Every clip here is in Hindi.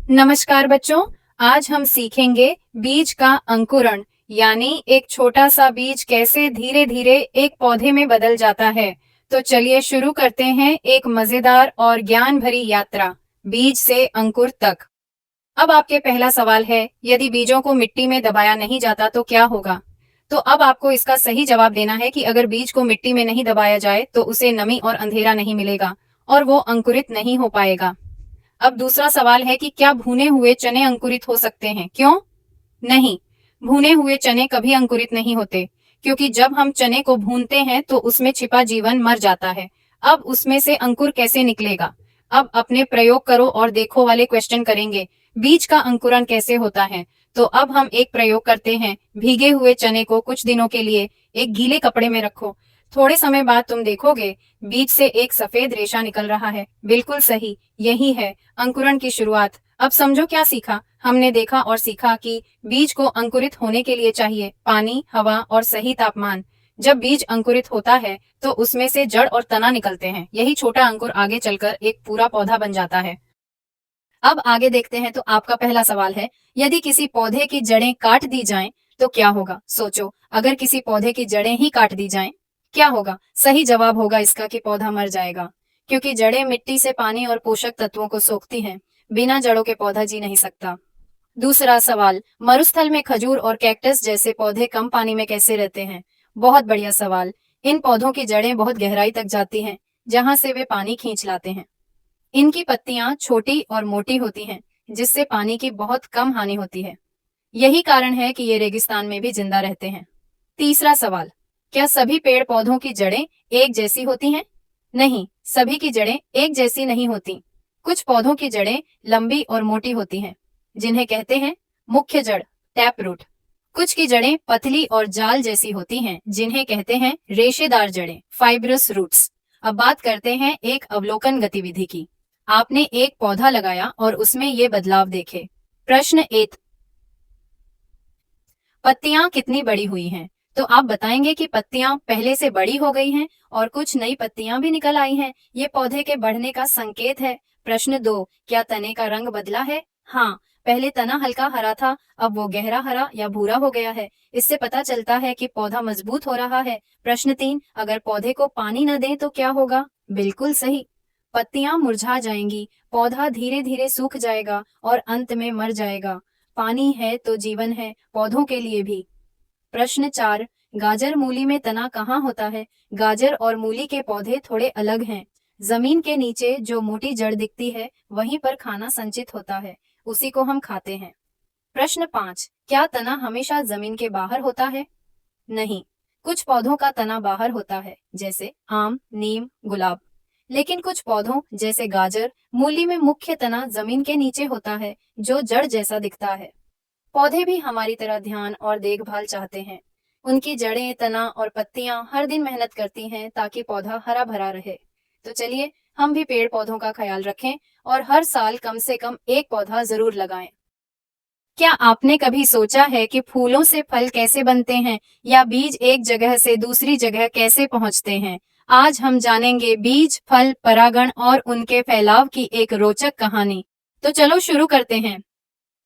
नमस्कार बच्चों, आज हम सीखेंगे बीज का अंकुरण यानी एक छोटा सा बीज कैसे धीरे धीरे एक पौधे में बदल जाता है। तो चलिए शुरू करते हैं एक मजेदार और ज्ञान भरी यात्रा बीज से अंकुर तक। अब आपके पहला सवाल है, यदि बीजों को मिट्टी में दबाया नहीं जाता तो क्या होगा? तो अब आपको इसका सही जवाब देना है कि अगर बीज को मिट्टी में नहीं दबाया जाए तो उसे नमी और अंधेरा नहीं मिलेगा और वो अंकुरित नहीं हो पाएगा। अब दूसरा सवाल है कि क्या भुने हुए चने अंकुरित हो सकते हैं? क्यों नहीं? भुने हुए चने कभी अंकुरित नहीं होते, क्योंकि जब हम चने को भूनते हैं तो उसमें छिपा जीवन मर जाता है। अब उसमें से अंकुर कैसे निकलेगा? अब अपने प्रयोग करो और देखो वाले क्वेश्चन करेंगे। बीज का अंकुरण कैसे होता है? तो अब हम एक प्रयोग करते हैं। भीगे हुए चने को कुछ दिनों के लिए एक गीले कपड़े में रखो। थोड़े समय बाद तुम देखोगे बीज से एक सफेद रेशा निकल रहा है। बिल्कुल सही, यही है अंकुरण की शुरुआत। अब समझो क्या सीखा। हमने देखा और सीखा कि बीज को अंकुरित होने के लिए चाहिए पानी, हवा और सही तापमान। जब बीज अंकुरित होता है तो उसमें से जड़ और तना निकलते हैं। यही छोटा अंकुर आगे चलकर एक पूरा पौधा बन जाता है। अब आगे देखते हैं। तो आपका पहला सवाल है, यदि किसी पौधे की जड़ें काट दी जाएं तो क्या होगा? सोचो, अगर किसी पौधे की जड़ें ही काट दी जाएं क्या होगा? सही जवाब होगा इसका कि पौधा मर जाएगा, क्योंकि जड़ें मिट्टी से पानी और पोषक तत्वों को सोखती हैं। बिना जड़ों के पौधा जी नहीं सकता। दूसरा सवाल, मरुस्थल में खजूर और कैक्टस जैसे पौधे कम पानी में कैसे रहते हैं? बहुत बढ़िया सवाल। इन पौधों की जड़ें बहुत गहराई तक जाती हैं, जहां से वे पानी खींच लाते हैं। इनकी पत्तियां छोटी और मोटी होती हैं, जिससे पानी की बहुत कम हानि होती है। यही कारण है कि ये रेगिस्तान में भी जिंदा रहते हैं। तीसरा सवाल, क्या सभी पेड़ पौधों की जड़ें एक जैसी होती हैं? नहीं, सभी की जड़ें एक जैसी नहीं होती। कुछ पौधों की जड़ें लंबी और मोटी होती हैं, जिन्हें कहते हैं मुख्य जड़, टैप रूट। कुछ की जड़ें पतली और जाल जैसी होती हैं, जिन्हें कहते हैं रेशेदार जड़ें, फाइब्रस रूट्स। अब बात करते हैं एक अवलोकन गतिविधि की। आपने एक पौधा लगाया और उसमें ये बदलाव देखे। प्रश्न 1, पत्तियां कितनी बड़ी हुई हैं? तो आप बताएंगे कि पत्तियां पहले से बड़ी हो गई हैं और कुछ नई पत्तियां भी निकल आई हैं। ये पौधे के बढ़ने का संकेत है। प्रश्न 2, क्या तने का रंग बदला है? हाँ, पहले तना हल्का हरा था, अब वो गहरा हरा या भूरा हो गया है। इससे पता चलता है कि पौधा मजबूत हो रहा है। प्रश्न 3, अगर पौधे को पानी न दें तो क्या होगा? बिल्कुल सही, पत्तियां मुरझा जाएंगी, पौधा धीरे धीरे सूख जाएगा और अंत में मर जाएगा। पानी है तो जीवन है, पौधों के लिए भी। प्रश्न 4, गाजर मूली में तना कहाँ होता है? गाजर और मूली के पौधे थोड़े अलग हैं। जमीन के नीचे जो मोटी जड़ दिखती है, वहीं पर खाना संचित होता है, उसी को हम खाते हैं। प्रश्न 5, क्या तना हमेशा जमीन के बाहर होता है? नहीं, कुछ पौधों का तना बाहर होता है, जैसे आम, नीम, गुलाब। लेकिन कुछ पौधों जैसे गाजर, मूली में मुख्य तना जमीन के नीचे होता है, जो जड़ जैसा दिखता है। पौधे भी हमारी तरह ध्यान और देखभाल चाहते हैं। उनकी जड़ें, तना और पत्तियां हर दिन मेहनत करती हैं ताकि पौधा हरा भरा रहे। तो चलिए हम भी पेड़ पौधों का ख्याल रखें और हर साल कम से कम एक पौधा जरूर लगाएं। क्या आपने कभी सोचा है कि फूलों से फल कैसे बनते हैं या बीज एक जगह से दूसरी जगह कैसे पहुंचते हैं? आज हम जानेंगे बीज, फल, परागण और उनके फैलाव की एक रोचक कहानी। तो चलो शुरू करते हैं।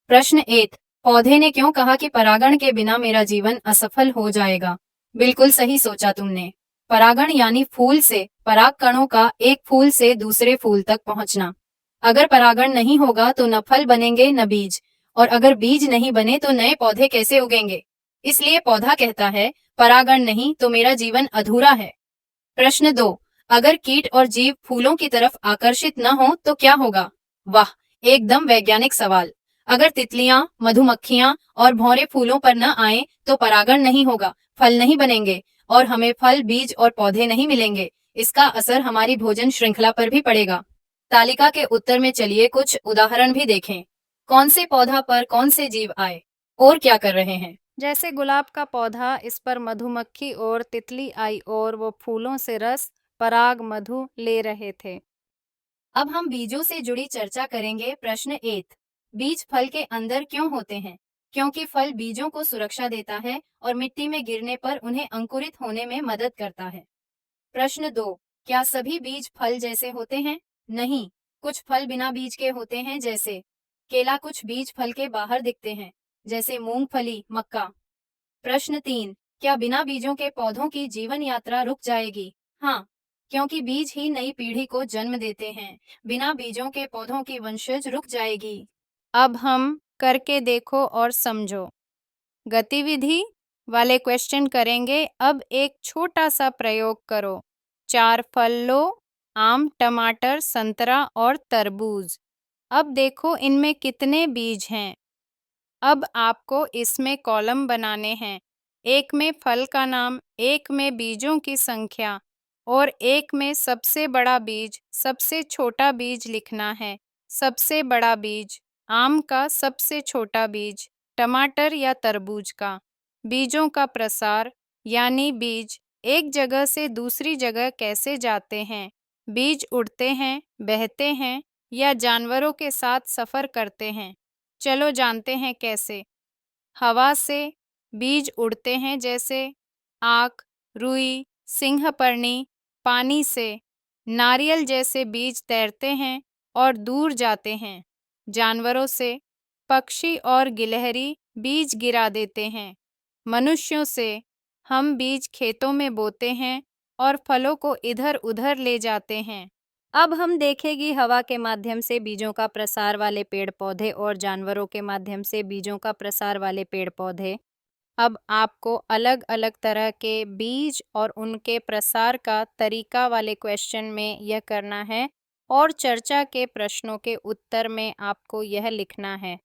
प्रश्न 1, पौधे ने क्यों कहा कि परागण के बिना मेरा जीवन असफल हो जाएगा? बिल्कुल सही सोचा तुमने। परागण यानी फूल से पराग कणों का एक फूल से दूसरे फूल तक पहुंचना। अगर परागण नहीं होगा तो न फल बनेंगे न बीज, और अगर बीज नहीं बने तो नए पौधे कैसे उगेंगे? इसलिए पौधा कहता है, परागण नहीं तो मेरा जीवन अधूरा है। प्रश्न 2, अगर कीट और जीव फूलों की तरफ आकर्षित न हो तो क्या होगा? वाह, एकदम वैज्ञानिक सवाल। अगर तितलियां, मधुमक्खियां और भौरे फूलों पर न आए तो परागण नहीं होगा, फल नहीं बनेंगे और हमें फल, बीज और पौधे नहीं मिलेंगे। इसका असर हमारी भोजन श्रृंखला पर भी पड़ेगा। तालिका के उत्तर में चलिए कुछ उदाहरण भी देखें। कौन से पौधा पर कौन से जीव आए और क्या कर रहे हैं? जैसे गुलाब का पौधा, इस पर मधुमक्खी और तितली आई और वो फूलों से रस, पराग, मधु ले रहे थे। अब हम बीजों से जुड़ी चर्चा करेंगे। प्रश्न 1, बीज फल के अंदर क्यों होते हैं? क्योंकि फल बीजों को सुरक्षा देता है और मिट्टी में गिरने पर उन्हें अंकुरित होने में मदद करता है। प्रश्न 2, क्या सभी बीज फल जैसे होते हैं? नहीं, कुछ फल बिना बीज के होते हैं, जैसे केला कुछ बीज फल के बाहर दिखते हैं, जैसे मूंगफली, मक्का। प्रश्न 3, क्या बिना बीजों के पौधों की जीवन यात्रा रुक जाएगी? हाँ, क्योंकि बीज ही नई पीढ़ी को जन्म देते हैं। बिना बीजों के पौधों की वंशज रुक जाएगी। अब हम करके देखो और समझो गतिविधि वाले क्वेश्चन करेंगे। अब एक छोटा सा प्रयोग करो। 4 फल लो, आम, टमाटर, संतरा और तरबूज। अब देखो इनमें कितने बीज हैं। अब आपको इसमें कॉलम बनाने हैं। एक में फल का नाम, एक में बीजों की संख्या और एक में सबसे बड़ा बीज, सबसे छोटा बीज लिखना है। सबसे बड़ा बीज आम का, सबसे छोटा बीज टमाटर या तरबूज का। बीजों का प्रसार यानी बीज एक जगह से दूसरी जगह कैसे जाते हैं। बीज उड़ते हैं, बहते हैं या जानवरों के साथ सफर करते हैं। चलो जानते हैं कैसे। हवा से बीज उड़ते हैं, जैसे आक, रुई, सिंहपर्णी। पानी से नारियल जैसे बीज तैरते हैं और दूर जाते हैं। जानवरों से पक्षी और गिलहरी बीज गिरा देते हैं। मनुष्यों से हम बीज खेतों में बोते हैं और फलों को इधर उधर ले जाते हैं। अब हम देखेंगे हवा के माध्यम से बीजों का प्रसार वाले पेड़ पौधे और जानवरों के माध्यम से बीजों का प्रसार वाले पेड़ पौधे। अब आपको अलग अलग तरह के बीज और उनके प्रसार का तरीका वाले क्वेश्चन में यह करना है और चर्चा के प्रश्नों के उत्तर में आपको यह लिखना है।